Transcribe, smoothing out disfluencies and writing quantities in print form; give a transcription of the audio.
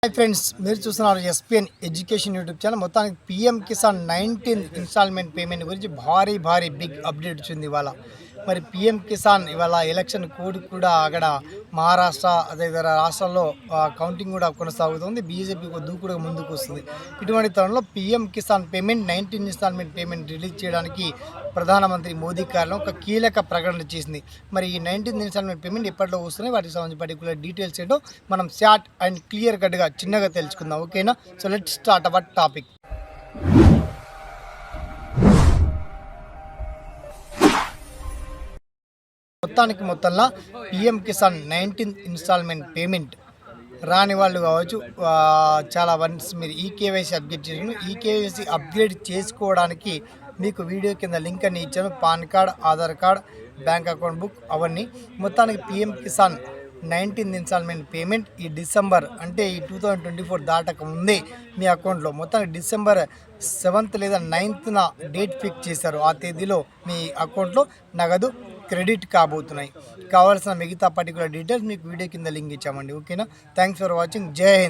Hi friends, మీరు చూస్తున్నారు SPN education YouTube channel. మొత్తానికి PM Kisan 19th instalment payment గురించి భారీ బిగ్ అప్డేట్ వచ్చింది ఇవాళ. మరి పిఎం కిసాన్ ఇవాళ ఎలక్షన్ కోడ్ కూడా అక్కడ మహారాష్ట్ర అదే ఇతర రాష్ట్రాల్లో కౌంటింగ్ కూడా కొనసాగుతుంది. బీజేపీ దూకుడుగా ముందుకు వస్తుంది. ఇటువంటి తరుణంలో PM Kisan payment 19 instalment payment release చేయడానికి ప్రధానమంత్రి మోదీ కార్యాలయం ఒక కీలక ప్రకటన చేసింది. మరి ఈ 19th ఇన్స్టాల్మెంట్ పేమెంట్ ఎప్పట్లో వస్తున్నాయి, వాటికి సంబంధించి పర్టికులర్ డీటెయిల్స్ ఏంటో మనం షార్ట్ అండ్ క్లియర్ కట్గా చిన్నగా తెలుసుకుందాం. ఓకేనా? So let start our topic. మొత్తంలో PM Kisan 19th instalment payment రాని వాళ్ళు కావచ్చు, చాలా వన్స్ మీరు ఈకేవైసీ అప్డేట్ చేసిన ఈకేవైసీ అప్డేట్ చేసుకోవడానికి మీకు వీడియో కింద లింక్ అని ఇచ్చాను. PAN card, Aadhaar card, bank account book అవన్నీ. మొత్తానికి PM Kisan 19th instalment payment ఈ డిసెంబర్ అంటే ఈ 2024 దాటక ముందే మీ అకౌంట్లో మొత్తానికి డిసెంబర్ 7th లేదా 9th డేట్ ఫిక్స్ చేశారు. ఆ తేదీలో మీ అకౌంట్లో నగదు క్రెడిట్ కాబోతున్నాయి. కావాల్సిన మిగతా పర్టికులర్ డీటెయిల్స్ మీకు వీడియో కింద లింక్ ఇచ్చామండి. ఓకేనా? Thanks for watching. జై హింద్.